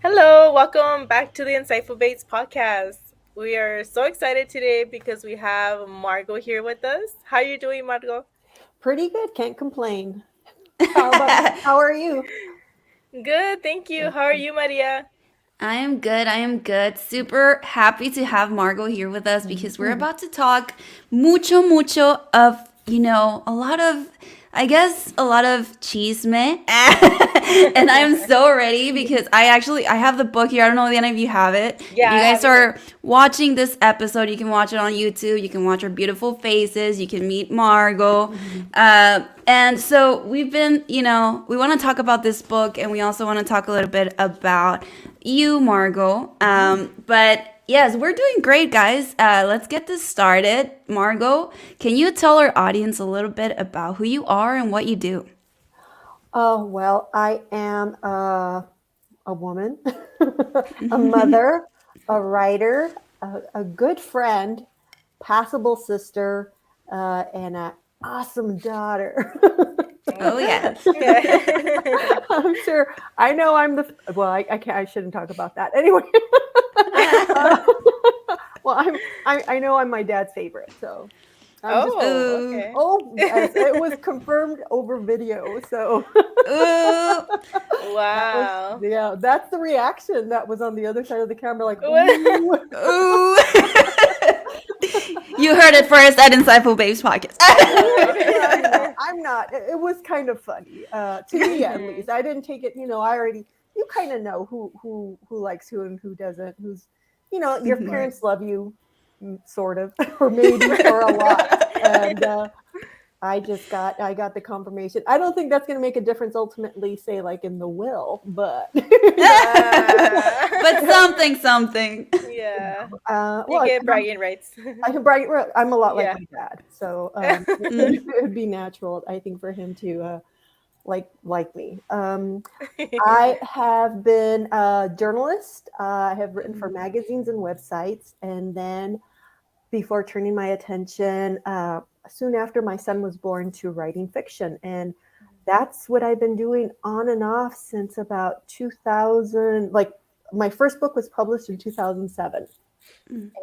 Hello, welcome back to the Insightful Bates podcast. We are so excited today because we have Margo here with us. How are you doing, Margo? Pretty good, can't complain. How are you? Good, thank you. How are you, Maria? I am good. I am good. Super happy to have Margo here with us because we're about to talk mucho of, a lot of, I guess, a lot of chisme. And I'm so ready because I have the book here. I don't know if any of you have it. Yeah, If you I guys have it here. are watching this episode, you can watch it on YouTube. You can watch our beautiful faces. You can meet Margo. And so we've been, we want to talk about this book and we also want to talk a little bit about you, Margo. But yes, we're doing great, guys. Let's get this started. Margo, can you tell our audience a little bit about who you are and what you do? Oh, well, I am a woman, a mother, a writer, a good friend, passable sister, and an awesome daughter. Oh, yes. I'm sure. I know I'm the. Well, I can't. I shouldn't talk about that anyway. Uh, well, I know I'm my dad's favorite, so I'm just. Oh, Ooh, okay. Oh, yes, it was confirmed over video. So ooh. that was, Wow. yeah, that's the reaction that was on the other side of the camera, like, ooh. Ooh. You heard it first at Insightful Babes Podcast. I'm not. It was kind of funny, to me at least. I didn't take it. I already. You kind of know who likes who and who doesn't. Your Mhm. parents love you, sort of, or maybe, or a lot, and I got the confirmation. I don't think that's going to make a difference ultimately, say like in the will, but But something. Yeah. You well, get bragging rights. I can brag. I'm a lot like Yeah. my dad, so it Mm. would be natural, I think, for him to like me. I have been a journalist. I have written for magazines and websites, and then before turning my attention soon after my son was born to writing fiction. And that's what I've been doing on and off since about 2000. Like my first book was published in 2007.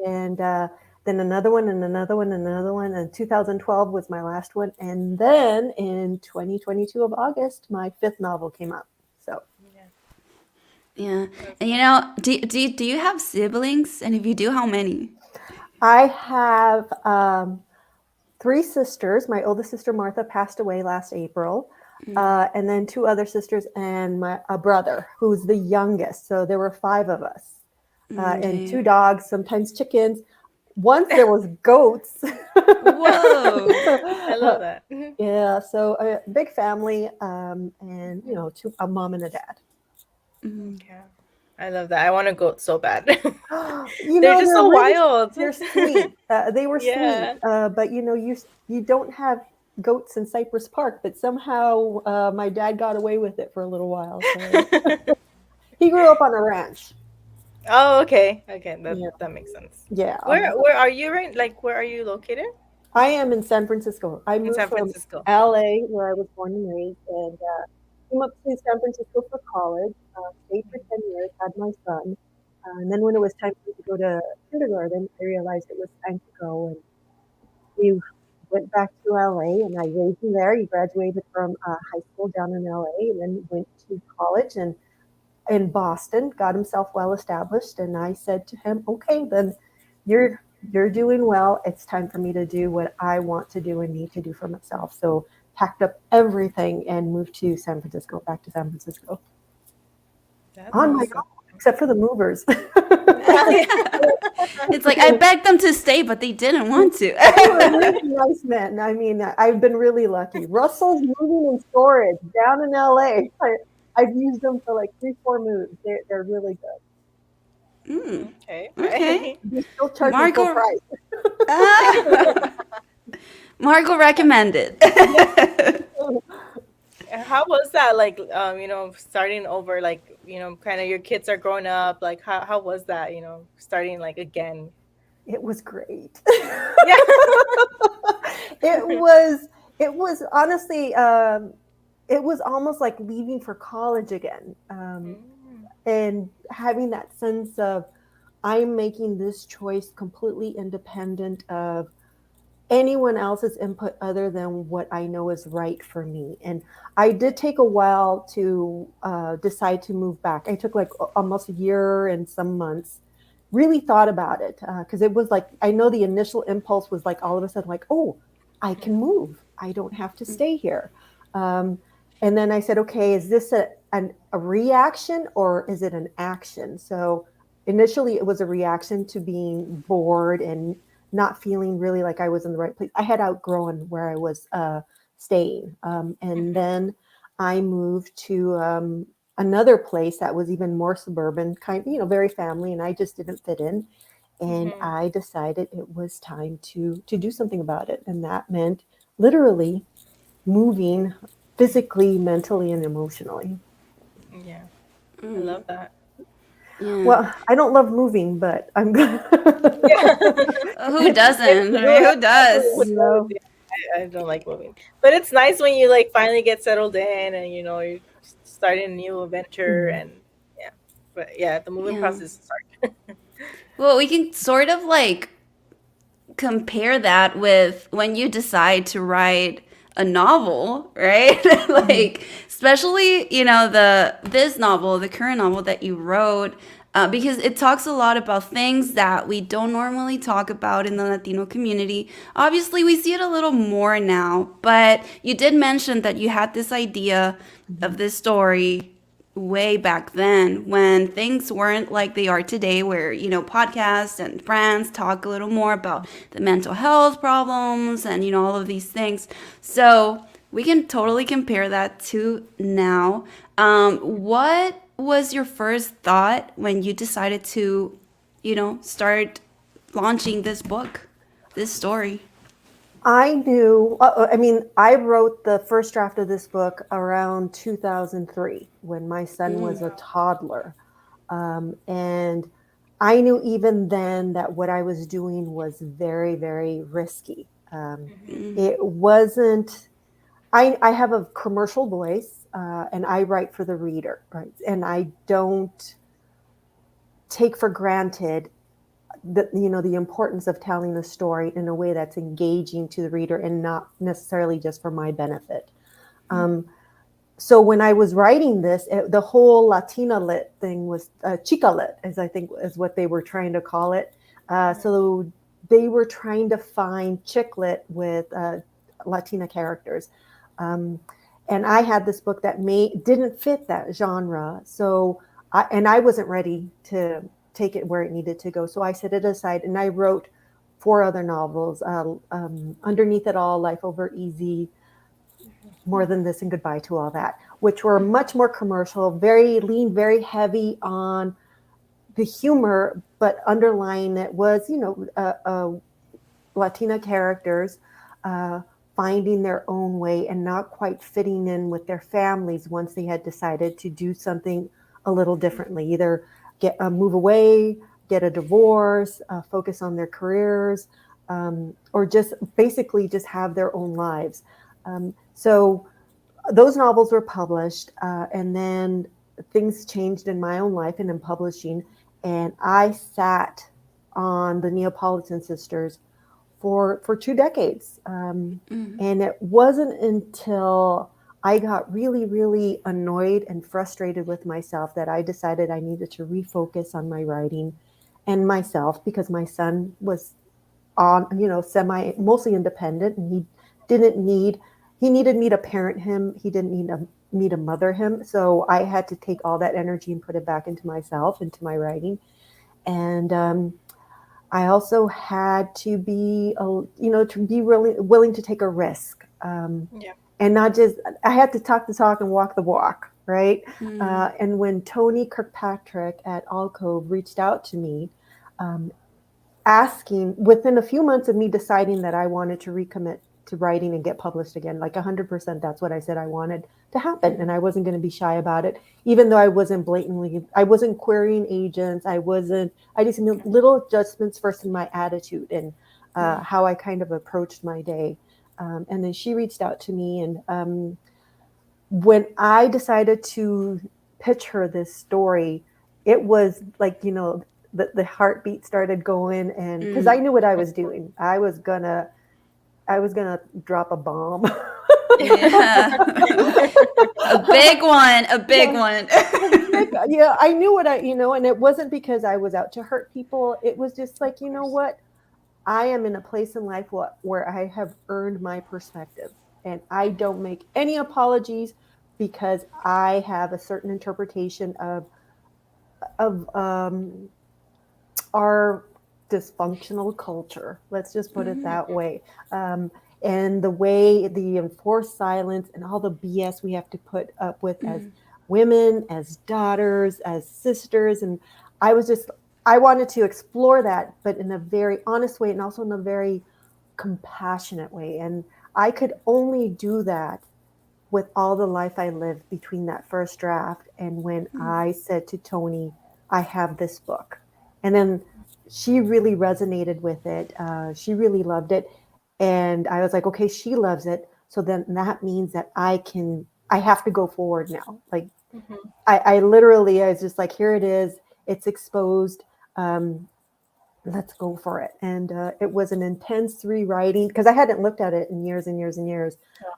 And then another one and another one and another one. And 2012 was my last one. And then in 2022 of August, my fifth novel came out. So Yeah, Yeah. that's And awesome. do you have siblings? And if you do, how many? I have three sisters. My oldest sister Martha passed away last April, and then two other sisters and a brother who's the youngest. So there were five of us, and Okay. two dogs, sometimes chickens. Once there was goats. Whoa. I love that. Yeah, so a big family, and a mom and a dad. Mm. Okay. I love that. I want to go so bad. They're just They're so really wild. they're sweet. They were sweet, Yeah. but you don't have goats in Cypress Park, but somehow my dad got away with it for a little while. So he grew up on a ranch. Oh, okay. Okay, that Yeah, that makes sense. yeah. Where are you right? Like where are you located? I am in San Francisco. I In moved San from Francisco. LA, where I was born and raised, and came up to San Francisco for college. Stayed for 10 years, had my son, and then when it was time for me to go to kindergarten, I realized it was time to go, and we went back to LA, and I raised him there. He graduated from high school down in LA, and then went to college and in Boston, got himself well established. And I said to him, "Okay, then you're doing well. It's time for me to do what I want to do and need to do for myself." So packed up everything and moved to San Francisco, back to San Francisco That's on my awesome. own, except for the movers. It's like I begged them to stay, but they didn't want to. They were really nice men. I mean, I've been really lucky. Russell's Moving and Storage down in LA. I've used them for like 3, 4 moves. They're really good. Mm, Okay. okay. They still charge me full Margo price. ah, Margo recommended. Yeah. How was that like starting over like, kind of your kids are growing up, like how was that, starting like again? It was great. Yeah. it was it was honestly it was almost like leaving for college again. Mm. and having that sense of I'm making this choice completely independent of anyone else's input other than what I know is right for me. And I did take a while to decide to move back. I took like almost a year and some months. Really thought about it because it was like I know the initial impulse was like all of a sudden like, oh, I can move. I don't have to stay here. Um, and then I said, okay, is this a reaction or is it an action? So initially it was a reaction to being bored and not feeling really like I was in the right place. I had outgrown where I was staying. And then I moved to another place that was even more suburban, very family, and I just didn't fit in. And Mm-hmm. I decided it was time to do something about it. And that meant literally moving physically, mentally, and emotionally. Yeah, I love that. Yeah. Well, I don't love moving, but I'm good. Yeah. Who doesn't? I mean, who Absolutely. does? No. I don't like moving, but it's nice when you like finally get settled in and you're starting a new adventure Mhm. and yeah. But yeah, the moving Yeah. process is hard. Well, we can sort of like compare that with when you decide to write a novel, right? Mhm. Like, especially, the this novel, the current novel that you wrote, because it talks a lot about things that we don't normally talk about in the Latino community. Obviously, we see it a little more now, but you did mention that you had this idea of Mhm. this story way back then when things weren't like they are today, where podcasts and friends talk a little more about the mental health problems and all of these things. So we can totally compare that to now. What was your first thought when you decided to start launching this book, this story? I knew, I mean, I wrote the first draft of this book around 2003 when my son was a toddler. And I knew even then that what I was doing was very, very risky. It wasn't, I have a commercial voice and I write for the reader, right? And I don't take for granted the importance of telling a story in a way that's engaging to the reader and not necessarily just for my benefit. Um, so when I was writing this, the whole Latina lit thing was chica lit, as I think is what they were trying to call it. So they were trying to find chick lit with Latina characters. Um, and I had this book that didn't fit that genre. So and I wasn't ready to take it where it needed to go. So I set it aside and I wrote four other novels: Underneath It All, Life Over Easy, More Than This, and Goodbye to All That, which were much more commercial, very heavy on the humor, but underlying it was, Latina characters uh, finding their own way and not quite fitting in with their families once they had decided to do something a little differently, either get move away, get a divorce, focus on their careers, or just basically just have their own lives. So those novels were published, and then things changed in my own life and in publishing, and I sat on the Neapolitan Sisters for 2 decades. And it wasn't until I got really, really annoyed and frustrated with myself that I decided I needed to refocus on my writing and myself because my son was on, semi mostly independent, and didn't need he needed me to parent him. He didn't need me to mother him. So I had to take all that energy and put it back into myself, into my writing. And I also had to be, to be really willing to take a risk, Yeah. and not just. I had to talk the talk and walk the walk, right? Mm, And when Tony Kirkpatrick at Alcove reached out to me, um, asking within a few months of me deciding that I wanted to recommit to writing and get published again, like 100%, that's what I said I wanted to happen. And I wasn't going to be shy about it, even though I wasn't querying agents. I just made little adjustments first in my attitude and how I kind of approached my day. And then she reached out to me. And when I decided to pitch her this story, it was like, the heartbeat started going, and because I Mm. knew what I was doing. I was gonna drop a bomb. Yeah. A big one. A big one. Yeah, I knew and it wasn't because I was out to hurt people. It was just Of like, course. what? I am in a place in life where I have earned my perspective, and I don't make any apologies because I have a certain interpretation of our dysfunctional culture. Let's just put it Mhm. that way. Um, and the way the enforced silence and all the BS we have to put up with as Mhm. women, as daughters, as sisters. And I was just, I wanted to explore that, but in a very honest way and also in a very compassionate way. And I could only do that with all the life I lived between that first draft and when I said to Tony, I have this book. And then she really resonated with it. She really loved it. And I was like, okay, she loves it. So then that means that I have to go forward now. Like, Mhm. I was just like, here it is. It's exposed. Um, let's go for it. And it was an intense rewriting because I hadn't looked at it in years and years and years.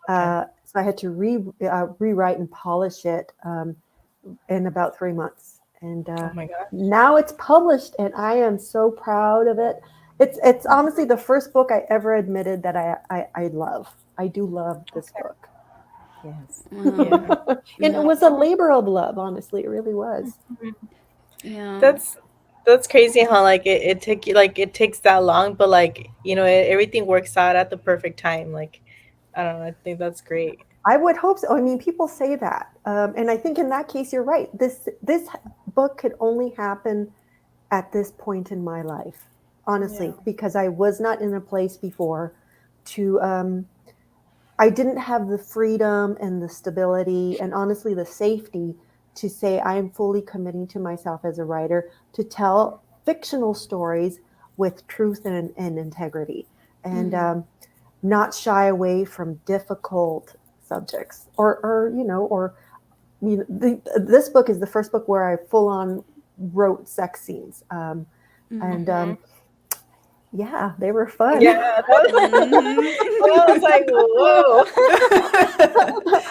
Okay. So I had to rewrite and polish it in about 3 months. And Oh my god. now it's published, and I am so proud of it. It's honestly the first book I ever admitted that I love. I do love this Okay. book. Yes. Wow. Yeah. And it Yeah. was a labor of love, honestly. It really was. Mhm. Yeah. That's crazy how like it took you like it takes that long, but like everything works out at the perfect time. Like I don't know, I think that's great. I would hope so. I mean, people say that, and I think in that case, you're right. This book could only happen at this point in my life, Yeah. honestly, because I was not in a place before to. I didn't have the freedom and the stability, and honestly, the safety to say I am fully committing to myself as a writer to tell fictional stories with truth and integrity, and Mhm. not shy away from difficult subjects this book is the first book where I full on wrote sex scenes. And Mhm. yeah, they were fun. Yeah, that I was like, Mhm. whoa.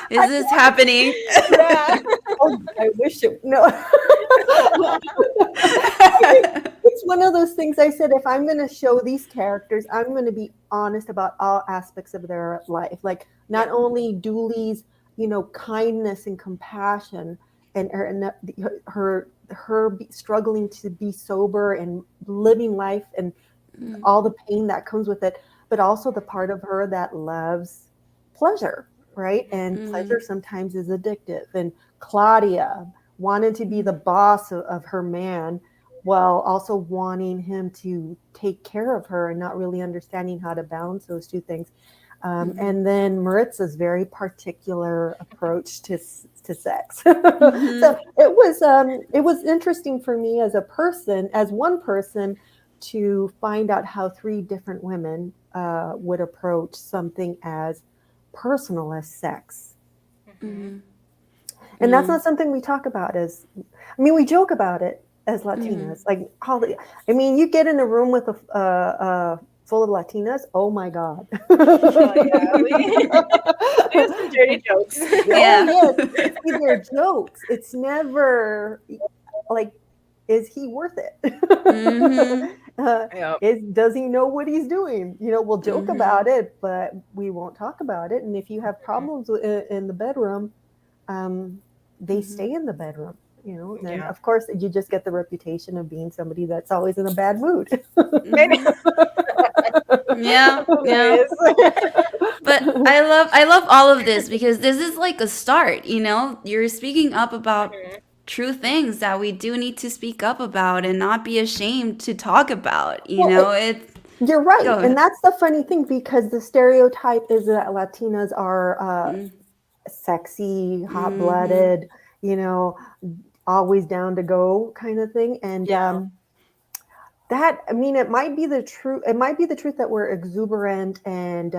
Is this happening? Yeah. Oh, I wish it no. It's one of those things I said, if I'm going to show these characters, I'm going to be honest about all aspects of their life. Like not Yeah. only Dooley's, kindness and compassion and her struggling to be sober and living life and Mm. all the pain that comes with it, but also the part of her that loves pleasure, right? And pleasure Mhm. sometimes is addictive. And Claudia wanted to be the boss of her man while also wanting him to take care of her and not really understanding how to balance those two things. Mhm. And then Maritza's very particular approach to sex. Mhm. So it was interesting for me as a person, as one person, to find out how three different women would approach something as personal as sex. Mhm. Mhm. And that's Yeah. not something we talk about I mean, we joke about it as Mhm. Latinas. Like, I mean, you get in a room with full of Latinas, oh my God. Oh yeah, we have some dirty jokes. Oh, Yeah. yes. See, they're jokes. It's never like, is he worth it? Mhm. uh, Yeah. does he know what he's doing? We'll joke Mhm. about it, but we won't talk about it. And if you have problems in the bedroom, um, they Mhm. stay in the bedroom. Then Yeah. of course you just get the reputation of being somebody that's always in a bad mood. I know. Mhm. Yeah. That's Yeah. hilarious. But I love all of this because this is like a start, you know? You're speaking up about Mhm. true things that we do need to speak up about and not be ashamed to talk about, you Well, know? It's you're right, go and ahead. that's the funny thing because the stereotype is that Latinas are Mm. sexy, hot Mhm. blooded, you know, always down to go kind of thing. And Yeah. that, I mean, it might be the truth. It might be the truth that we're exuberant and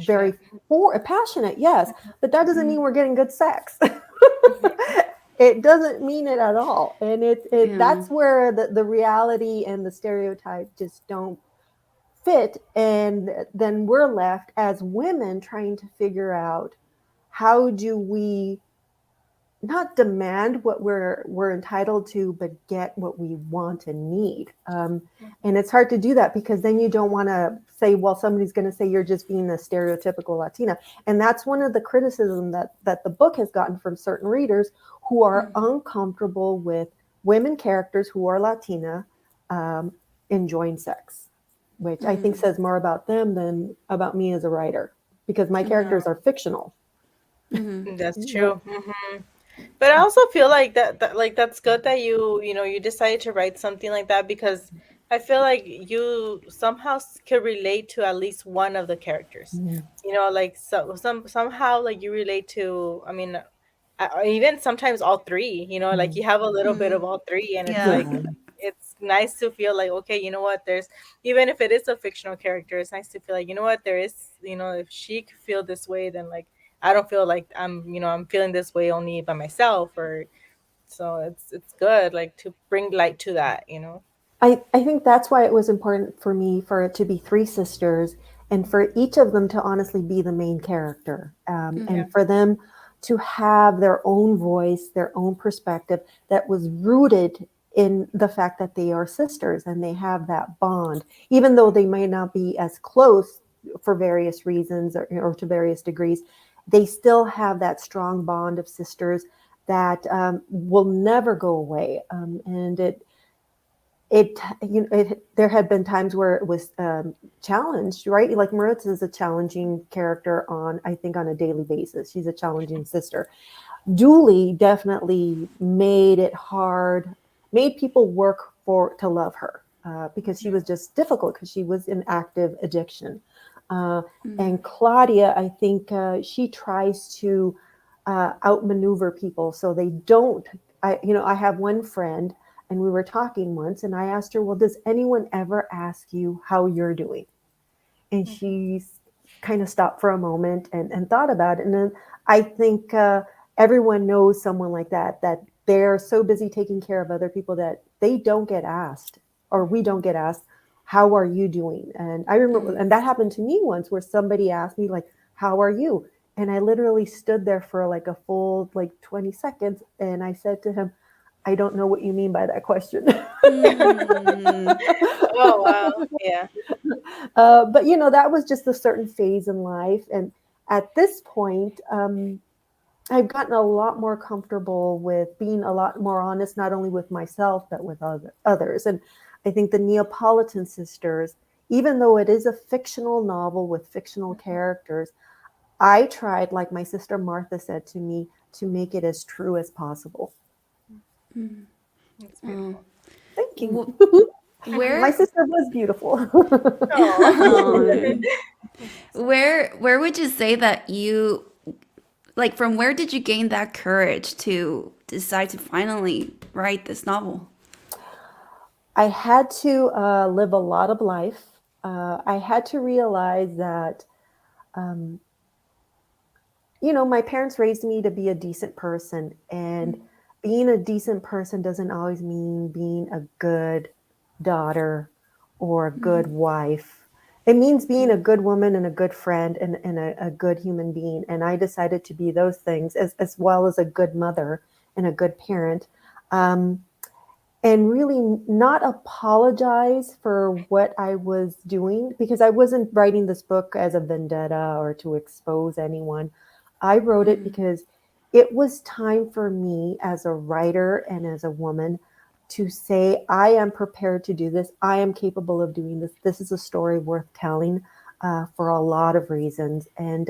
very Passionate. passionate, yes, but that doesn't mean we're getting good sex. Mhm. it doesn't mean it at all. And Yeah. that's where the reality and the stereotype just don't fit. And then we're left as women trying to figure out, how do we not demand what we're entitled to, but get what we want and need. And it's hard to do that, because then you don't want to say, well, somebody's going to say you're just being a stereotypical Latina. And that's one of the criticism that the book has gotten from certain readers who are uncomfortable with women characters who are Latina um, enjoying sex, which I think says more about them than about me as a writer, because my Yeah, characters are fictional. that's Yep. true. But I also feel like that like that's good that you decided to write something like that, because I feel like you somehow can relate to at least one of the characters. Mhm. Like somehow like you relate to. I mean, even sometimes all three. Like you have a little bit of all three, and it's Yeah. like Yeah. it's nice to feel like, okay, you know what? There's, even if it is a fictional character, it's nice to feel like, you know what, there is, if she could feel this way, then like I don't feel like I'm feeling this way only by myself, or so it's good like to bring light to that. I think that's why it was important for me for it to be three sisters, and for each of them to honestly be the main character, Yeah. and for them to have their own voice, their own perspective that was rooted in the fact that they are sisters and they have that bond, even though they may not be as close for various reasons, or to various degrees, they still have that strong bond of sisters that will never go away. And there had been times where it was challenged, right? Like Maritza is a challenging character on, I think, on a daily basis. She's a challenging sister. Julie definitely made it hard, made people work for to love her, because she was just difficult, because she was in active addiction. uh, and Claudia, I think, she tries to outmaneuver people so they don't. I have one friend, and we were talking once, and I asked her, well, does anyone ever ask you how you're doing? And she kind of stopped for a moment and thought about it. And then I think everyone knows someone like that they're so busy taking care of other people that they don't get asked, or we don't get asked, how are you doing? And I remember, and that happened to me once, where somebody asked me, like, how are you? And I literally stood there for like a full like 20 seconds, and I said to him, I don't know what you mean by that question. Mm. Oh wow. Yeah. But that was just a certain phase in life. And at this point, I've gotten a lot more comfortable with being a lot more honest, not only with myself, but with others. And I think the Neapolitan Sisters, even though it is a fictional novel with fictional characters, I tried, like my sister Martha said to me, to make it as true as possible. It's Oh. beautiful. Thank Wh- you. My Where sister was beautiful. oh, where would you say that you, like, from where did you gain that courage to decide to finally write this novel? I had to live a lot of life. I had to realize that, um, my parents raised me to be a decent person. And being a decent person doesn't always mean being a good daughter or a good wife. It means being a good woman and a good friend, and a good human being. And I decided to be those things, as well as a good mother and a good parent. Um, and really not apologize for what I was doing, because I wasn't writing this book as a vendetta or to expose anyone. I wrote it because it was time for me as a writer and as a woman to say, I am prepared to do this. I am capable of doing this. This is a story worth telling, for a lot of reasons. And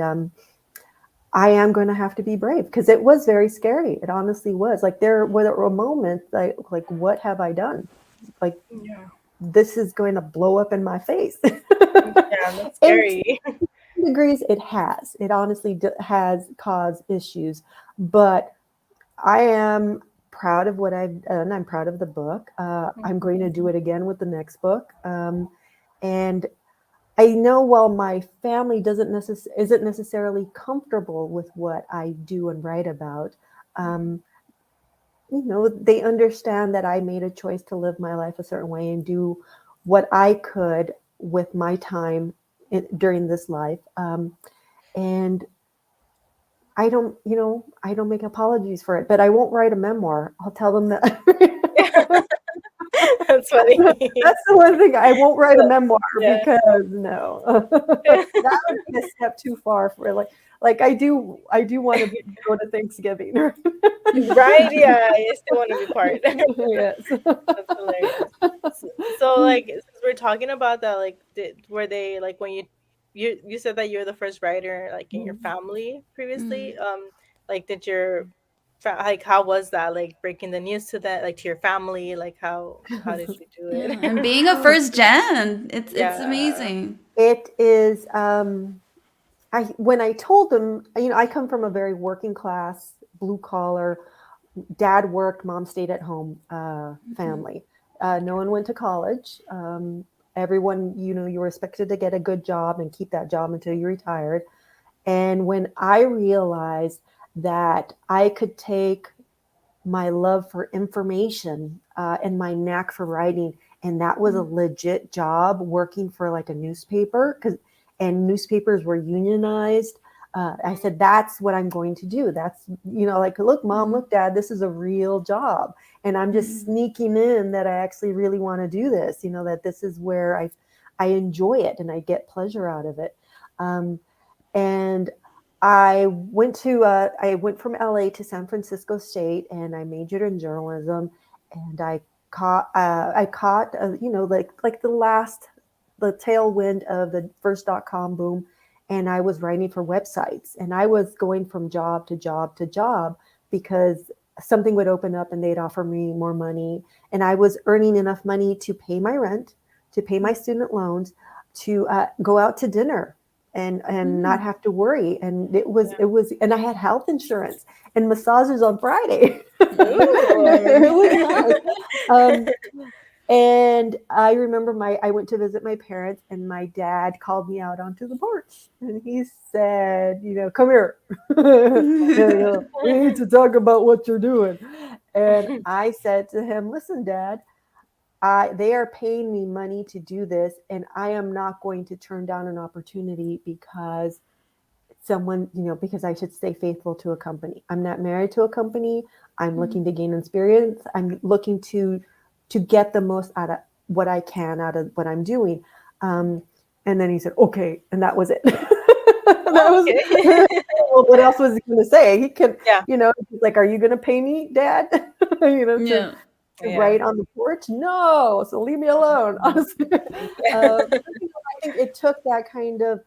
I am going to have to be brave, because it was very scary. It honestly was. Like, there were moments like, what have I done? Like, Yeah. this is going to blow up in my face. Yeah, that's And scary. degrees, it has. It honestly has caused issues, but I am proud of what I've done. I'm proud of the book. I'm going to do it again with the next book. And I know, while my family isn't necessarily comfortable with what I do and write about, um, they understand that I made a choice to live my life a certain way and do what I could with my time during this life. And I don't make apologies for it, but I won't write a memoir. I'll tell them that. That's funny. That's the one thing I won't write a memoir Yeah. because no, that would be a step too far for like I do want to go to Thanksgiving. Right? Yeah, I still want to be part. Yes. That's hilarious. So, like, since we're talking about that, like, were they like when you said that you're the first writer like in your family previously? Like, did your like how was that like breaking the news to that like to your family? Like, how did you do Yeah, it? and being a first gen, it's Yeah. amazing. It is. I when I told them, I come from a very working class, blue collar. Dad worked, mom stayed at home family. No one went to college. Everyone, you were expected to get a good job and keep that job until you retired. And when I realized that I could take my love for information and my knack for writing, and that was a legit job working for like a newspaper, and newspapers were unionized. I said, that's what I'm going to do. That's, like, look, mom, look, dad, this is a real job. And I'm just sneaking in that I actually really want to do this, that this is where I enjoy it and I get pleasure out of it. And I went from LA to San Francisco State, and I majored in journalism. And I caught like the tailwind of the first .com boom, and I was writing for websites, and I was going from job to job to job because something would open up and they'd offer me more money, and I was earning enough money to pay my rent, to pay my student loans, to go out to dinner and not have to worry. And it was and I had health insurance and massages on Friday. Ooh. It was nice. And I remember I went to visit my parents, and my dad called me out onto the porch, and he said, come here. We need to talk about what you're doing. And I said to him, listen, Dad, they are paying me money to do this, and I am not going to turn down an opportunity because because I should stay faithful to a company. I'm not married to a company. I'm looking to gain experience. I'm looking to get the most out of what I can out of what I'm doing. And then he said, okay. And that was it. That Oh, was, okay. well, what else was he going to say? He could, Yeah. he's like, are you going to pay me, Dad? To Yeah. write Yeah. on the porch? No. So leave me alone. Honestly. I think it took that kind of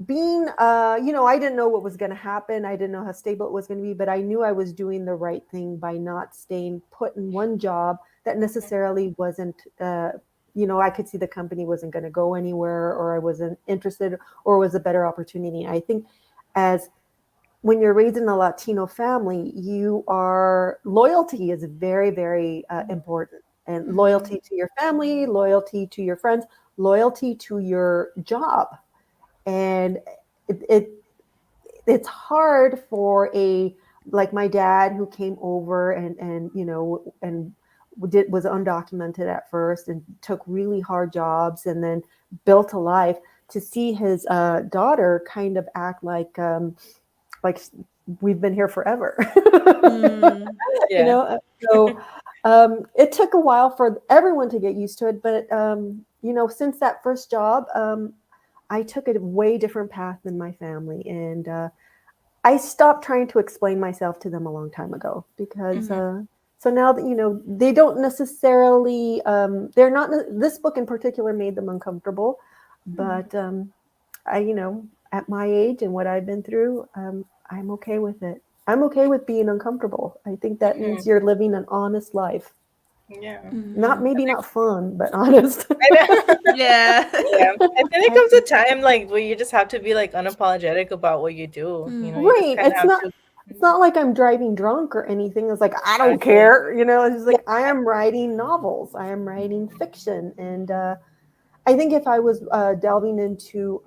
being I didn't know what was going to happen. I didn't know how stable it was going to be, but I knew I was doing the right thing by not staying put in one job that necessarily wasn't I could see the company wasn't going to go anywhere, or I wasn't interested, or was a better opportunity. I think as when you're raised in a Latino family, loyalty is very, very important, and loyalty to your family, loyalty to your friends, loyalty to your job. And it it's hard for a like my dad, who came over and was undocumented at first and took really hard jobs and then built a life, to see his daughter kind of act like we've been here forever. you Yeah. know so it took a while for everyone to get used to it, but since that first job, I took a way different path than my family, and I stopped trying to explain myself to them a long time ago, because so now that they don't necessarily they're not this book in particular made them uncomfortable, but I at my age and what I've been through, I'm okay with it. I'm okay with being uncomfortable. I think that means you're living an honest life. Yeah. Not maybe not fun, but honest. I know. Yeah. Yeah. I think there comes a time like where you just have to be like unapologetic about what you do. You just Right. kind of It's have not to. it's not like I'm driving drunk or anything. It's like I don't Exactly. care. It's just like I am writing novels. I am writing fiction, and I think if I was delving into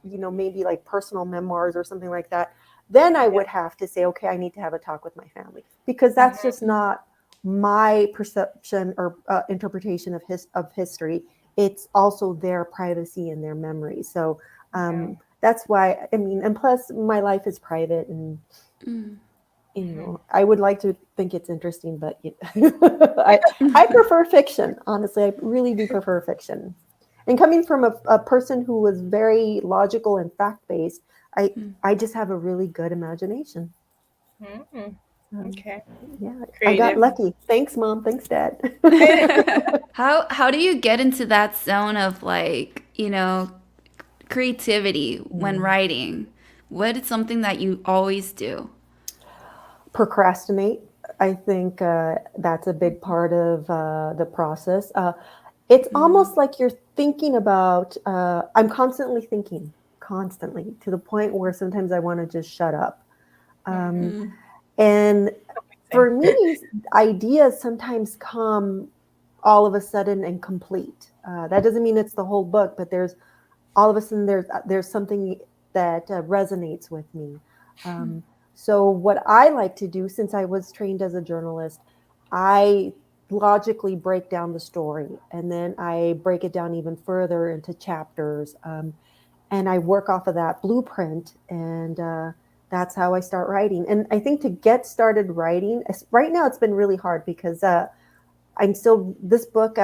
maybe like personal memoirs or something like that, then I Yeah. would have to say, okay, I need to have a talk with my family, because that's Mhm. just not my perception or interpretation of history. It's also their privacy and their memory. So Yeah. that's why, I mean, and plus my life is private, and Mhm. I would like to think it's interesting, but I prefer fiction. Honestly, I really do prefer fiction. And coming from a person who was very logical and fact based, I just have a really good imagination. Mhm. Um, Okay. yeah, I got Creative. lucky. Thanks, Mom. Thanks, Dad. How do you get into that zone of like, creativity when Mm. writing? What is something that you always do? Procrastinate. I think that's a big part of the process. It's almost like you're thinking about, I'm constantly thinking, constantly, to the point where sometimes I want to just shut up. Um, and Same. for me, ideas sometimes come all of a sudden and complete. That doesn't mean it's the whole book, but there's all of a sudden there's something that resonates with me. Um, so what I like to do, since I was trained as a journalist, I logically break down the story, and then I break it down even further into chapters, and I work off of that blueprint, and that's how I start writing. And I think to get started writing, right now it's been really hard because I'm still this book.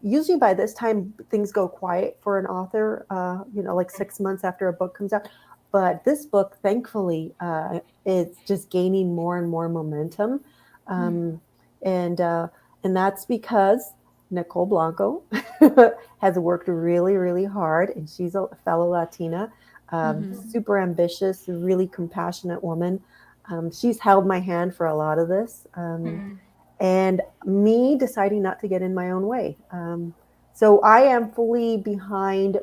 Usually by this time things go quiet for an author. Like 6 months after a book comes out. But this book, thankfully, is just gaining more and more momentum, um, and uh, and that's because Nicole Blanco has worked really, really hard, and she's a fellow Latina, super ambitious, really compassionate woman. She's held my hand for a lot of this. And me deciding not to get in my own way. So I am fully behind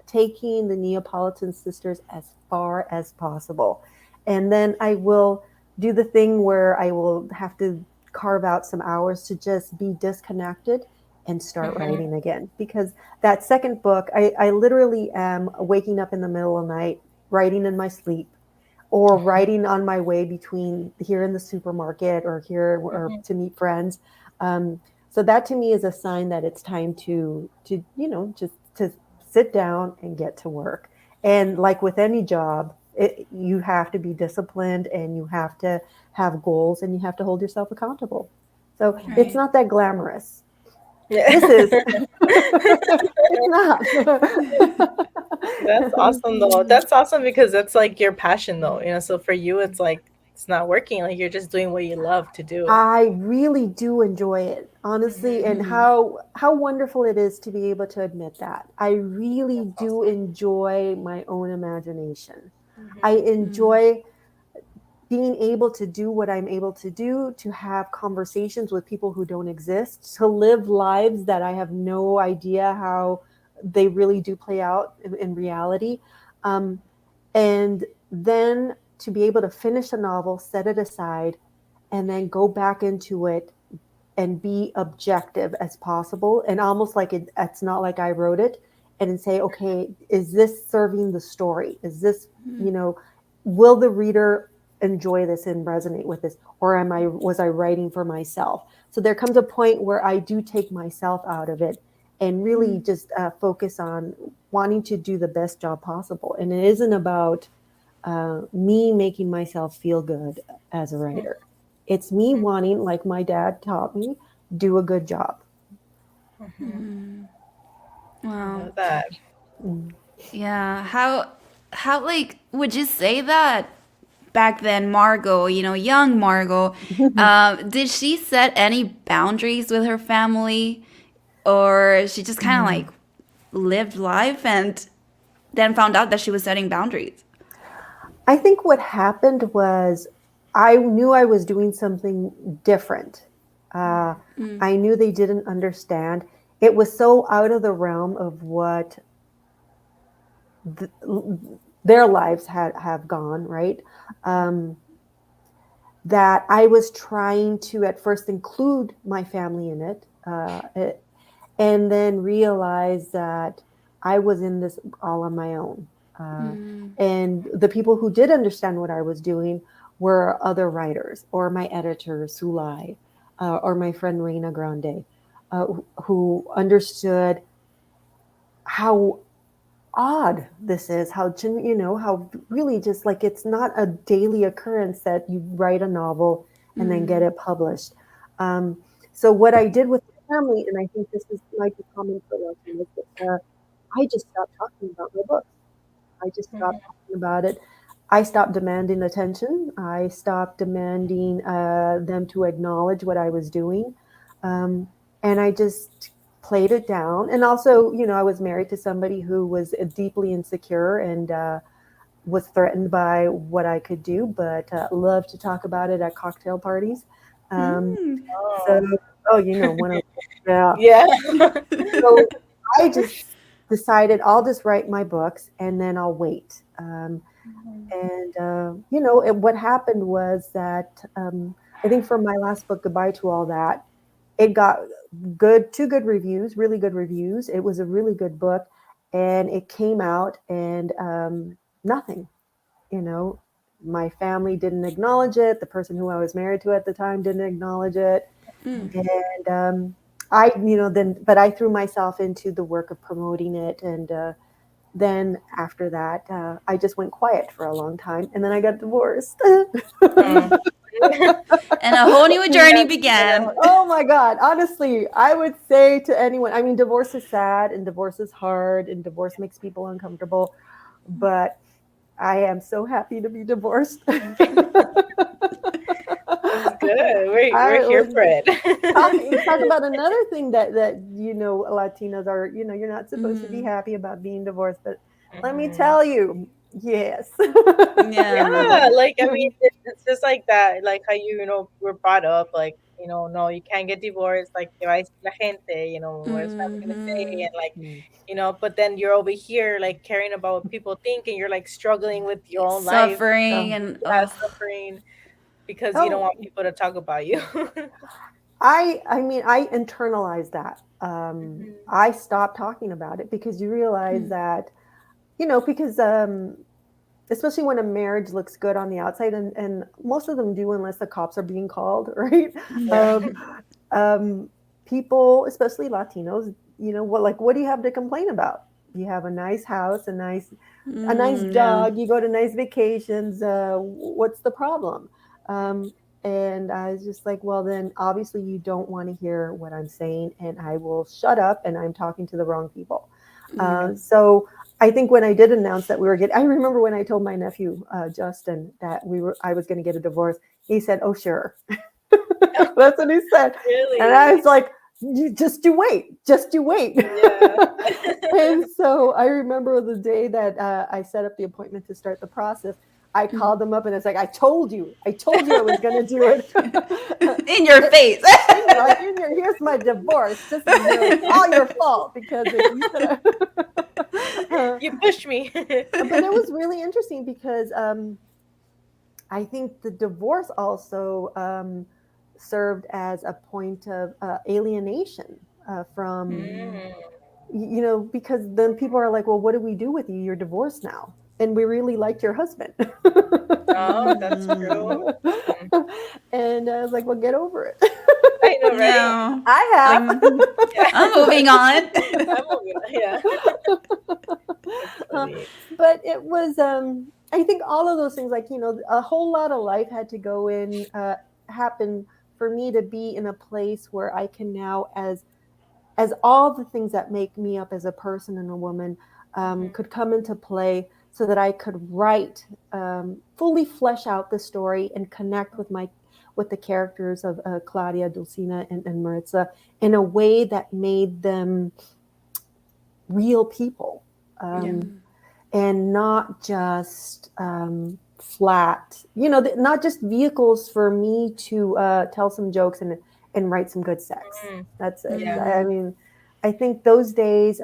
taking the Neapolitan Sisters as far as possible. And then I will do the thing where I will have to carve out some hours to just be disconnected and start Mhm. writing again. Because that second book, I literally am waking up in the middle of the night, writing in my sleep, or riding on my way between here in the supermarket or here or Mhm. to meet friends. So that to me is a sign that it's time to just to sit down and get to work. And like with any job, you have to be disciplined, and you have to have goals, and you have to hold yourself accountable. So it's Right. not that glamorous. Yeah. This is. It's not. That's awesome though. That's awesome because that's like your passion though. So for you it's like it's not working. Like you're just doing what you love to do. I really do enjoy it, honestly, Mhm. and how wonderful it is to be able to admit that. I really That's do awesome. enjoy my own imagination. I Mhm. enjoy being able to do what I'm able to do, to have conversations with people who don't exist, to live lives that I have no idea how they really do play out in reality. Um, and then to be able to finish a novel, set it aside, and then go back into it and be objective as possible, and almost like it's not like I wrote it, and say, okay, is this serving the story? Is this, you know, will the reader enjoy this and resonate with this, or am I was I writing for myself? So there comes a point where I do take myself out of it and really just focus on wanting to do the best job possible. And it isn't about me making myself feel good as a writer. It's me wanting, like my dad taught me, do a good job. Mhm. I Wow. love that. Mm. Yeah. How like would you say that back then Margo, young Margo, did she set any boundaries with her family, or she just kind of like lived life and then found out that she was setting boundaries? I think what happened was I knew I was doing something different. Uh, I knew they didn't understand. It was so out of the realm of what th- their lives have gone, right? Um, that I was trying to at first include my family in and then realize that I was in this all on my own. And the people who did understand what I was doing were other writers or my editor, Sulai, or my friend Reina Grande, who understood how odd this is, how, how really just like it's not a daily occurrence that you write a novel and then get it published. Um, so what I did with my family, and I think this is might be common for Latinos, I just stopped talking about my books. I just stopped talking about it. I stopped demanding attention. I stopped demanding them to acknowledge what I was doing. And I just played it down. And also, I was married to somebody who was deeply insecure and was threatened by what I could do, but loved to talk about it at cocktail parties. Um, so, Oh. oh, one of, yeah. Yeah. So I just decided I'll just write my books and then I'll wait. And what happened was that I think for my last book, Goodbye to All That, it got two good reviews, really good reviews. It was a really good book, and it came out, and nothing. You know, my family didn't acknowledge it. The person who I was married to at the time didn't acknowledge it, and but I threw myself into the work of promoting it, and then after that, I just went quiet for a long time, and then I got divorced. Mm. And a whole new Yeah, journey began. Oh my God. Honestly, I would say to anyone, I mean, divorce is sad and divorce is hard and divorce makes people uncomfortable, but I am so happy to be divorced. it's good. We're I here was for it. talk about another thing that Latinos are, you're not supposed to be happy about being divorced, but let me Mhm. tell you, yes. Yeah. Yeah, like I mean, it's just like that, like how were brought up, like no, you can't get divorced, like que va a decir la gente, what's family gonna say, and like but then you're over here like caring about what people think, and you're like struggling with your own life, Suffering Oh, and yeah, oh. suffering because you don't oh, want people to talk about you. I mean, I internalized that. Mhm. I stopped talking about it because you realize that, because especially when a marriage looks good on the outside, and most of them do unless the cops are being called, right? Yeah. Um, um, People, especially Latinos, what do you have to complain about? You have a nice house, a nice Yeah. dog, you go to nice vacations. What's the problem? Um, and I was just like, well, then obviously you don't want to hear what I'm saying, and I will shut up. And I'm talking to the wrong people. So I think when I did announce that we were getting, I remember when I told my nephew Justin that I was going to get a divorce. He said, "Oh, sure." That's what he said, and I Really? was like, you wait, just you wait." Yeah. And so I remember the day that I set up the appointment to start the process. I called them up and it's like, I told you I was going to do it. In your face. Here's my divorce. It's all your fault because if you could have. You pushed me. But it was really interesting because I think the divorce also served as a point of alienation from, Mm. because then people are like, well, what do we do with you? You're divorced now. And we really liked your husband. Oh, that's true. Mm. And I was like, well, get over it. I know, right? No. I Like have. Yeah. I'm moving on. I'm moving on. Yeah. That's funny. But it was, I think all of those things, like, a whole lot of life had to happen for me to be in a place where I can now, as all the things that make me up as a person and a woman could come into play, so that I could write, fully flesh out the story and connect with the characters of Claudia, Dulcina, and Maritza in a way that made them real people. Yeah. And not just flat, not just vehicles for me to tell some jokes and write some good sex. Mm. That's it. Yeah. I mean, I think those days,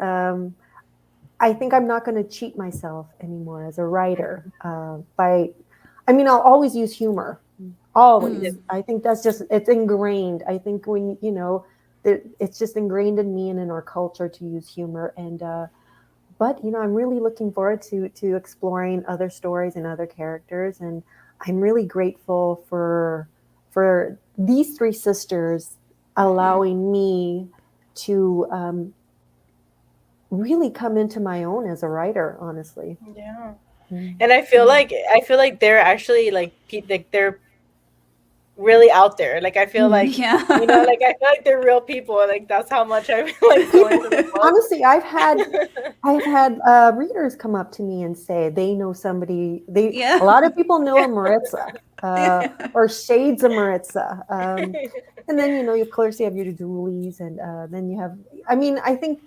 I think I'm not going to cheat myself anymore as a writer I mean, I'll always use humor. Yeah. Always. I think it's ingrained. I think it's just ingrained in me and in our culture to use humor. but I'm really looking forward to exploring other stories and other characters, and I'm really grateful for these three sisters allowing me to really come into my own as a writer, honestly. Yeah. Mm. And I feel like they're actually like like they're really out there. Like I feel like Yeah. like I feel like they're real people. Like that's how much I'm like so into the Honestly, book. I've had readers come up to me and say they know somebody. They Yeah. A lot of people know a Maritza or shades of Maritza, and then of course you have your Julies, and then you have. I mean, I think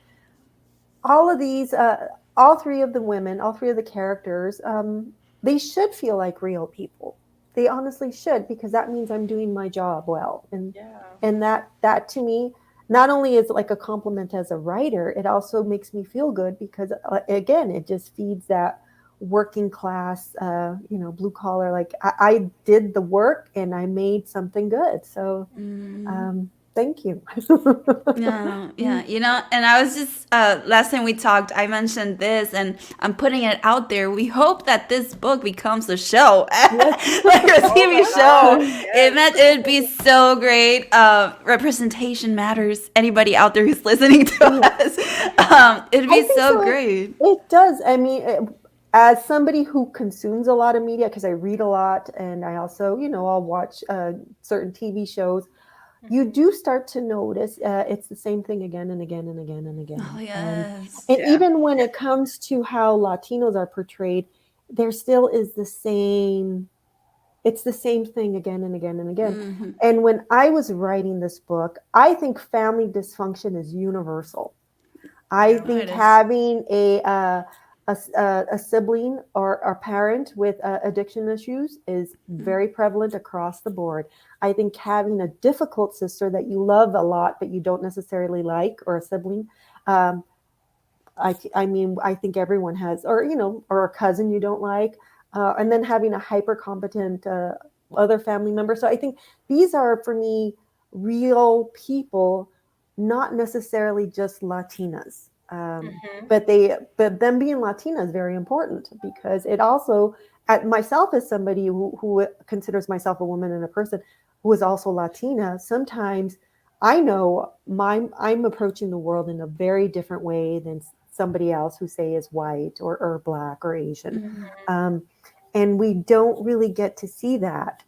all of these, all three of the women, all three of the characters, they should feel like real people. They honestly should, because that means I'm doing my job well, Yeah. and that to me not only is like a compliment as a writer, it also makes me feel good because again, it just feeds that working class, blue collar. Like I did the work and I made something good. So thank you. No, yeah, and I was just last time we talked, I mentioned this, and I'm putting it out there. We hope that this book becomes a show, Yes. like a Oh TV my show. gosh. Yes. It'd be so great. Representation matters. Anybody out there who's listening to Yeah. us, it'd I be think so so. great. It does. I mean, as somebody who consumes a lot of media, because I read a lot, and I also, I'll watch certain TV shows. You Mhm. do start to notice it's the same thing again and again and again and Oh again. yes. And Yeah. even when it comes to how Latinos are portrayed, there still is the same. It's the same thing again and again and again. And when I was writing this book, I think family dysfunction is universal. I Yeah. Oh, it think is. having a sibling or a parent with addiction issues is very prevalent across the board. I think having a difficult sister that you love a lot but you don't necessarily like, or a sibling, um, I mean, I think everyone has, or or a cousin you don't like, and then having a hyper competent other family member. So I think these are for me real people, not necessarily just Latinas. Mhm. But them being Latina is very important, because it also, at myself as somebody who considers myself a woman and a person who is also Latina, sometimes I know I'm approaching the world in a very different way than somebody else who say is white or black or Asian. Um, and we don't really get to see that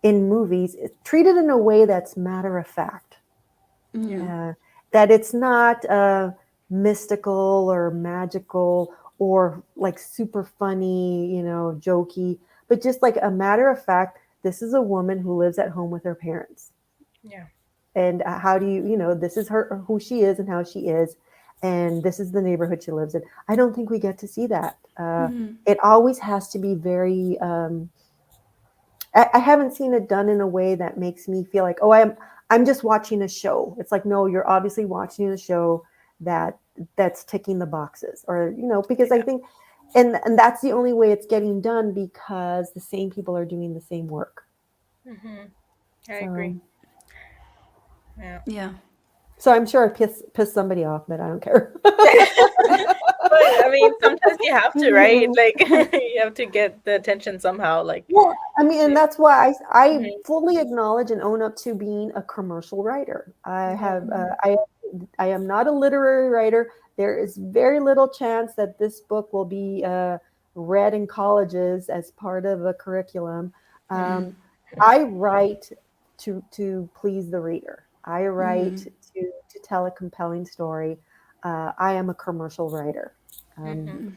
in movies. It's treated in a way that's matter of fact, Yeah. uh, that it's not mystical or magical or like super funny, jokey, but just like a matter of fact, this is a woman who lives at home with her parents, Yeah. and how do this is her, who she is and how she is, and this is the neighborhood she lives in. I don't think we get to see that. It always has to be very I haven't seen it done in a way that makes me feel like, oh, I'm just watching a show. It's like, no, you're obviously watching a show that that's ticking the boxes, or because I Yeah. think, and that's the only way it's getting done, because the same people are doing the same work. Mhm. I agree. So Yeah. Yeah. I'm sure I pissed somebody off, but I don't care. But I mean, sometimes you have to, right? Like you have to get the attention somehow. Like, Well, I mean, and yeah. that's why I Mhm. fully acknowledge and own up to being a commercial writer. Yeah. I am not a literary writer. There is very little chance that this book will be read in colleges as part of a curriculum. Mhm. Um, I write to please the reader. I write to tell a compelling story. I am a commercial writer, um,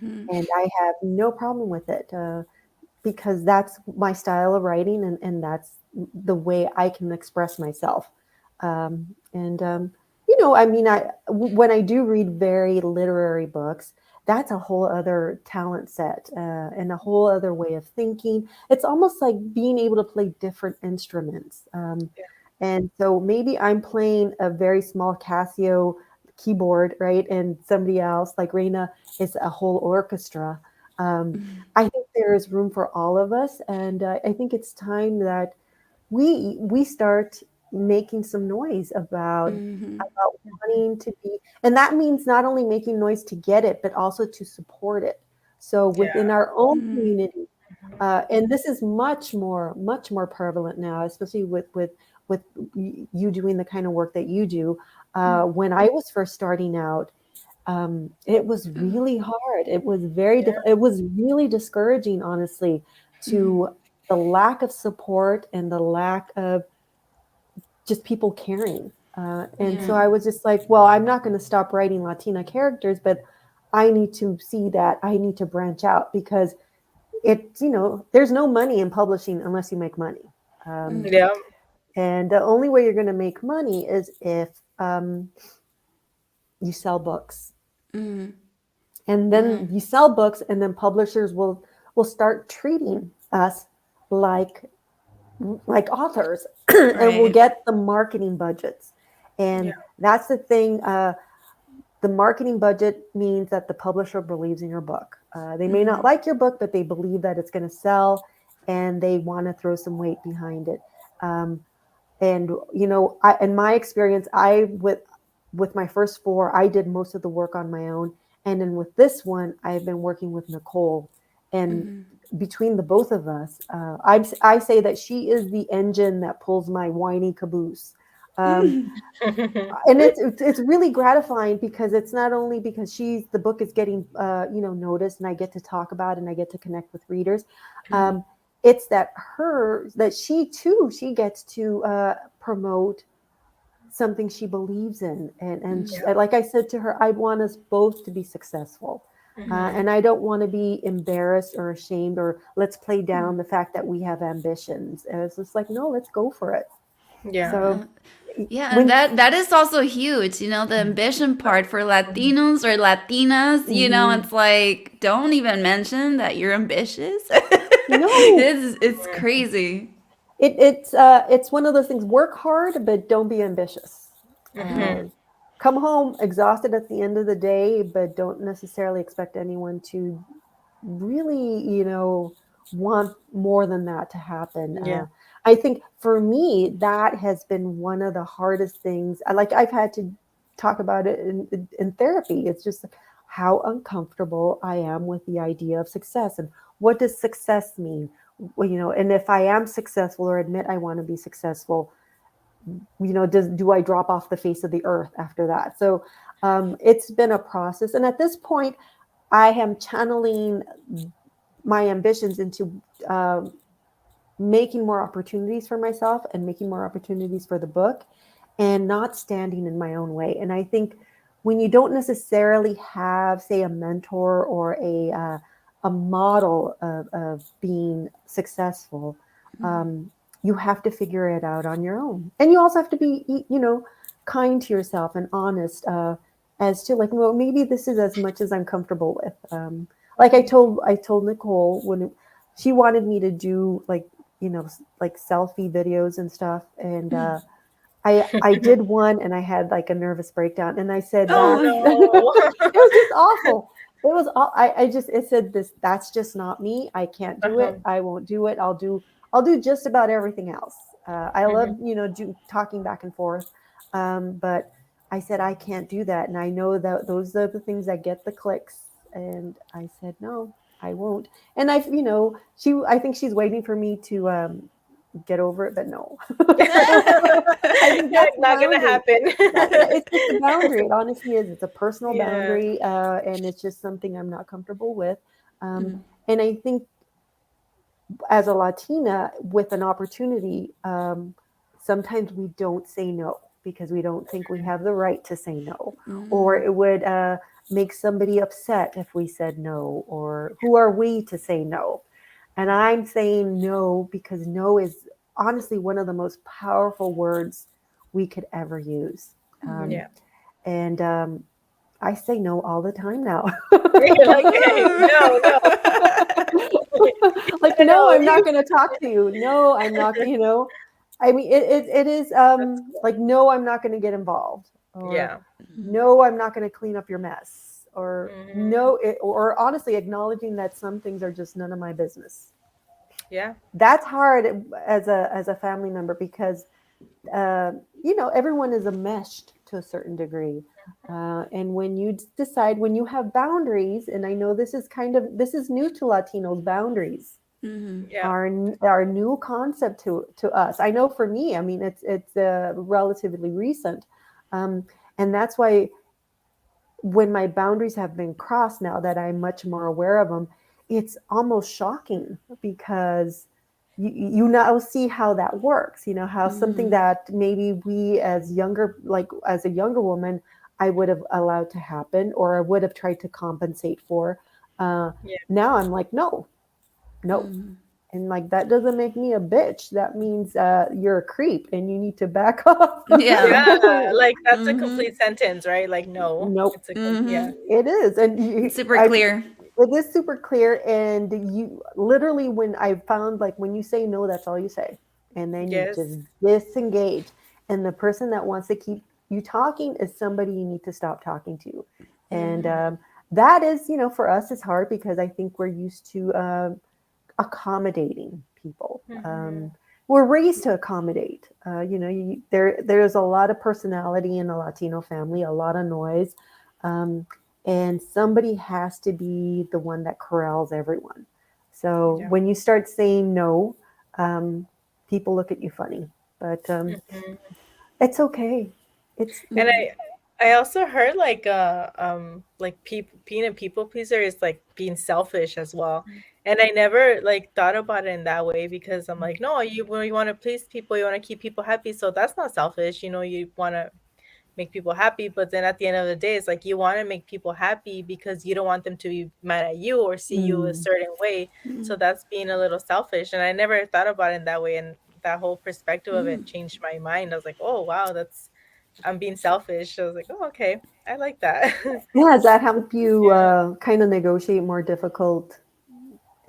Mhm. and I have no problem with it. Because that's my style of writing, and that's the way I can express myself. And I mean, when I do read very literary books, that's a whole other talent set and a whole other way of thinking. It's almost like being able to play different instruments. Yeah. And so maybe I'm playing a very small Casio keyboard, right? And somebody else, like Reina, is a whole orchestra. Um, I think there is room for all of us, and I think it's time that we start. making some noise Mm-hmm. about wanting to be, and that means not only making noise to get it, but also to support it. So within Yeah. our own Mm-hmm. community, and this is much more prevalent now, especially with you doing the kind of work that you do. When I was first starting out, it was really hard. It was very Yeah. it was really discouraging, honestly, to the lack of support and the lack of just people caring. And Yeah. so I was just like, well, I'm not going to stop writing Latina characters, but I need to see that I need to branch out because there's no money in publishing unless you make money. Um, Yeah. and the only way you're going to make money is if you sell books. Mm-hmm. And Mm-hmm. then you sell books, and then publishers will start treating us like authors and we'll Right. get the marketing budgets. Yeah. And that's the thing. The marketing budget means that the publisher believes in your book. They may not Mm-hmm. like your book, but they believe that it's going to sell and they want to throw some weight behind it. Um, and in my experience, with my first four, I did most of the work on my own, and then with this one, I've been working with Nicole, and Mm-hmm. between the both of us, I say that she is the engine that pulls my whiny caboose. um, and it's really gratifying because it's not only because the book is getting noticed, and I get to talk about it and I get to connect with readers. um, it's that she gets to promote something she believes in, and Yeah. like I said to her, I want us both to be successful. Hmm. And I don't want to be embarrassed or ashamed, or let's play down the fact that we have ambitions. And it's just like, no, let's go for it. Yeah. So Yeah, and when that is also huge, the ambition part for Latinos or Latinas, Mhm. it's like don't even mention that you're ambitious. No, It's crazy. it's one of those things. Work hard, but don't be ambitious. Hmm. Uh, Come home exhausted at the end of the day, but don't necessarily expect anyone to really, want more than that to happen. Yeah. I think for me, that has been one of the hardest things. Like I've had to talk about it in therapy. It's just how uncomfortable I am with the idea of success and what does success mean. Well, and if I am successful or admit I want to be successful, do I drop off the face of the earth after that? So it's been a process, and at this point, I am channeling my ambitions into making more opportunities for myself and making more opportunities for the book, and not standing in my own way. And I think when you don't necessarily have, say, a mentor or a model of being successful, you have to figure it out on your own. And you also have to be, kind to yourself and honest, as to, like, well, maybe this is as much as I'm comfortable with. Like I told Nicole when she wanted me to do, like, like selfie videos and stuff, and I did one, and I had like a nervous breakdown, and I said Oh that Oh. it no. was just awful. It was all I just it said this that's just not me. I can't do Uh-huh. it. I won't do it. I'll do just about everything else. I love, Hmm. talking back and forth, but I said I can't do that, and I know that those are the things that get the clicks. And I said no, I won't. And I think she's waiting for me to get over it, but no. I think You're like, that's the not gonna boundary. happen. It's just a boundary. It honestly is. It's a personal Yeah. boundary, and it's just something I'm not comfortable with. And I think as a Latina with an opportunity, sometimes we don't say no because we don't think we have the right to say no, or it would make somebody upset if we said no, or who are we to say no? And I'm saying no because no is honestly one of the most powerful words we could ever use. Um, Yeah. and I say no all the time now. You're like, hey, no, no, Like, no, no, I'm not you. going to talk to you. No, I'm not, I mean, it is That's like, no, I'm not going to get involved, or yeah. no, I'm not going to clean up your mess, or Hmm. no, or honestly acknowledging that some things are just none of my business. Yeah. That's hard as a family member because uh, everyone is enmeshed to a certain degree. And when you decide, when you have boundaries, and I know this is new to Latinos, boundaries Yeah. are new concept to us. I know for me, I mean, it's relatively recent. Um, and that's why when my boundaries have been crossed, now that I'm much more aware of them, it's almost shocking because you now see how that works. You know, how something that maybe we as younger, like as a younger woman, I would have allowed to happen or I would have tried to compensate for. Uh, Yeah. Now I'm like, no, no. And like, that doesn't make me a bitch. That means you're a creep and you need to back off. Yeah. Yeah. Like that's a complete sentence, right? Like no. Nope. It's a yeah. It is. And It's super clear. it is super clear. And you literally, when I found, like, when you say no, that's all you say. And then you Yes. just disengage. And the person that wants to keep you talking is somebody you need to stop talking to. And that is, for us, it's hard because I think we're used to accommodating people. Mm-hmm. We're raised to accommodate. There's a lot of personality in a Latino family, a lot of noise, um, and somebody has to be the one that corrals everyone. So Yeah. when you start saying no, um, people look at you funny, but Mm-hmm. it's okay. And It's I also heard like people being a people pleaser is like being selfish as well. And I never like thought about it in that way because I'm like, no, you want to please people, you want to keep people happy, so that's not selfish. You want to make people happy, but then at the end of the day, it's like you want to make people happy because you don't want them to be mad at you or see you a mm, certain way. So that's being a little selfish. And I never thought about it in that way. And that whole perspective of it changed my mind. I was like, oh wow, that's I'm being selfish. I was like, oh, okay. I like that. yeah. Does that help you Yeah. kind of negotiate more difficult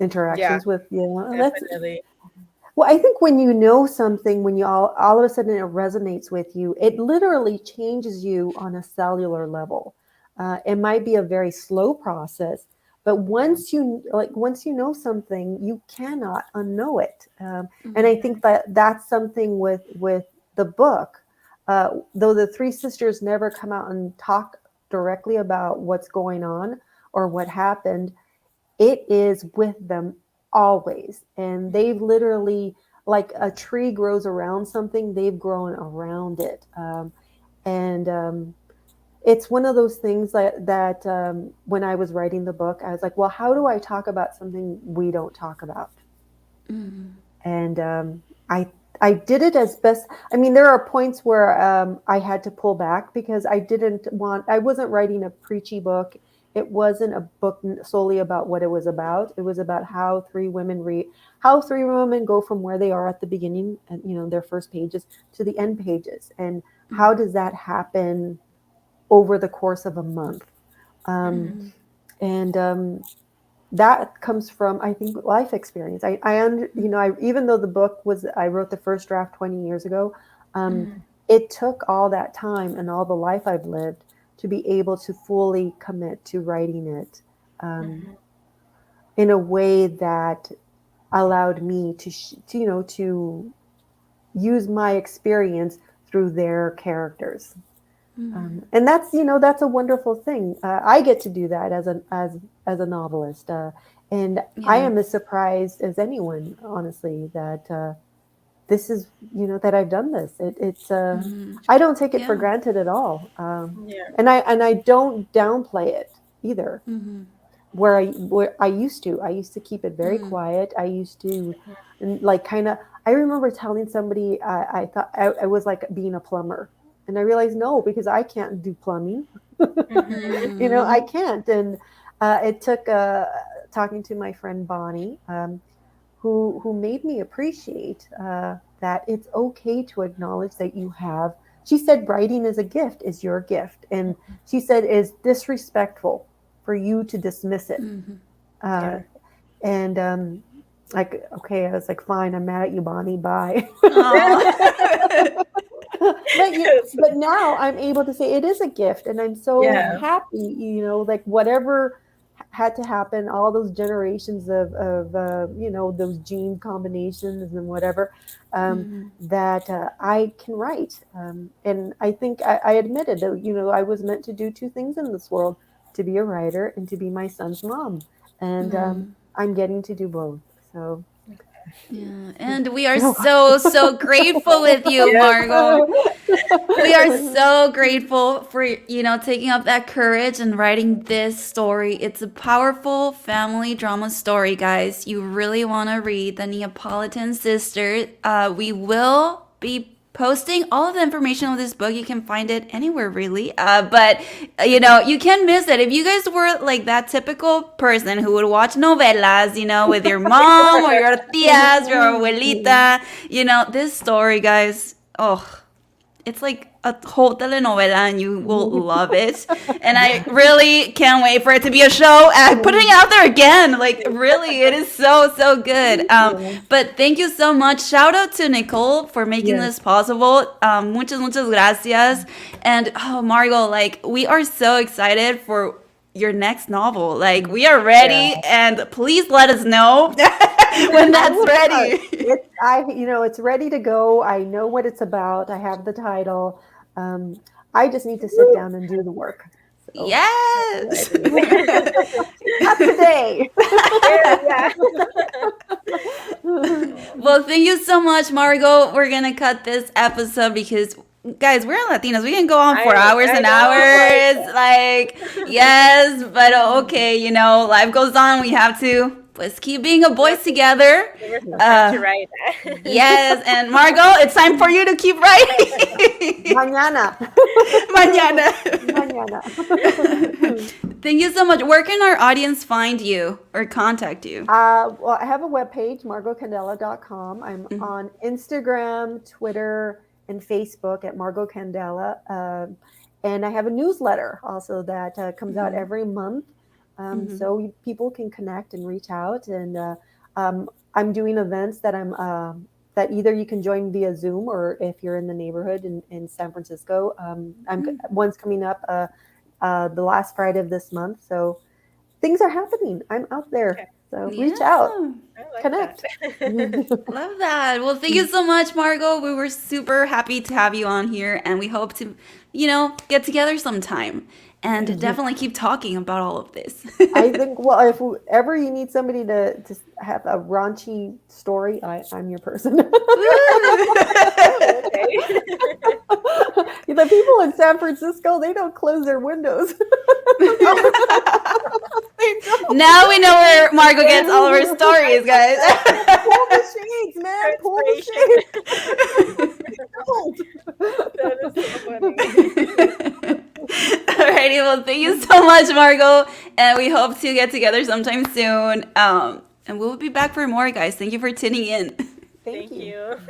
Yeah, interactions with that's definitely. well, I think when you know something, when you all of a sudden it resonates with you, it literally changes you on a cellular level. It might be a very slow process, but Yeah. once you know something, you cannot unknow it. And I think that that's something with the book. Though the three sisters never come out and talk directly about what's going on or what happened, it is with them always. And they've literally, like a tree grows around something, they've grown around it. And It's one of those things that when I was writing the book, I was like, well, how do I talk about something we don't talk about? And I did it as best. I mean, there are points where I had to pull back because I wasn't writing a preachy book. It wasn't a book solely about what it was about. It was about how three women go from where they are at the beginning and, their first pages to the end pages. And how does that happen over the course of a month? Um, and That comes from, I think, life experience. Even though the book I wrote the first draft 20 years ago, um, Mhm. it took all that time and all the life I've lived to be able to fully commit to writing it um, Mhm. in a way that allowed me to use my experience through their characters. And that's a wonderful thing. I get to do that as a novelist, and I Yeah. am as surprised as anyone, honestly, that this is that I've done this. It's I don't take it for Yeah. granted at all, Yeah. and I don't downplay it either. Where I used to keep it very quiet. I used to, and like, kind of. I remember telling somebody I thought I was like being a plumber, and I realized no, because I can't do plumbing. Mhm. I can't. And it took talking to my friend Bonnie, who made me appreciate that it's okay to acknowledge that you have. She said, writing is a gift, is your gift, and she said it's disrespectful for you to dismiss it. Uh, Yeah. and Like, okay, I was like, fine, I'm mad at you, Bonnie. Bye. Oh. But now I'm able to say it is a gift, and I'm so Yeah. happy. Like, whatever had to happen, all those generations of those gene combinations and whatever, that I can write. And I think I admitted that, I was meant to do two things in this world, to be a writer and to be my son's mom. And I'm getting to do both. So Yeah, and we are so grateful with you, Margo. We are so grateful for taking up that courage and writing this story. It's a powerful family drama story, guys. You really want to read the Neapolitan Sisters. We will be posting all of the information on this book. You can find it anywhere, really. But you can miss it if you guys were like that typical person who would watch novelas, with your mom or your tias, your abuelita. This story, guys. Oh. It's like a whole telenovela and you will love it. And I really can't wait for it to be a show. Putting it out there again. Like, really, it is so good. But thank you so much. Shout out to Nicole for making this possible. Muchas gracias. And, Margo, like, we are so excited for your next novel. Like, we are ready. And please let us know when that's ready. It's ready to go. I know what it's about. I have the title. I just need to sit down and do the work. So. Yes. Not today. Well, thank you so much, Margo. We're going to cut this episode because, guys, we're Latinos. We can go on for hours and hours. Like, yes, but okay, life goes on. We have to. Let's keep being a boys together. To write. Yes, and Margo, it's time for you to keep writing. Mañana. Thank you so much. Where can our audience find you or contact you? Well, I have a webpage, margocandela.com. I'm on Instagram, Twitter, and Facebook at Margo Candela. And I have a newsletter also that comes out every month. So people can connect and reach out, and I'm doing events that that either you can join via Zoom, or if you're in the neighborhood in San Francisco, one's coming up the last Friday of this month. So things are happening. I'm out there. So reach out, connect. Love that. Well, thank you so much, Margo. We were super happy to have you on here, and we hope to, get together sometime. And definitely keep talking about all of this. I think, if ever you need somebody to have a raunchy story, I'm your person. The people in San Francisco, they don't close their windows. Now we know where Margo gets all of her stories, guys. Pull the shades, man. Pull the shades. That is so funny. Alrighty, well, thank you so much, Margo, and we hope to get together sometime soon. And we'll be back for more, guys. Thank you for tuning in. Thank you.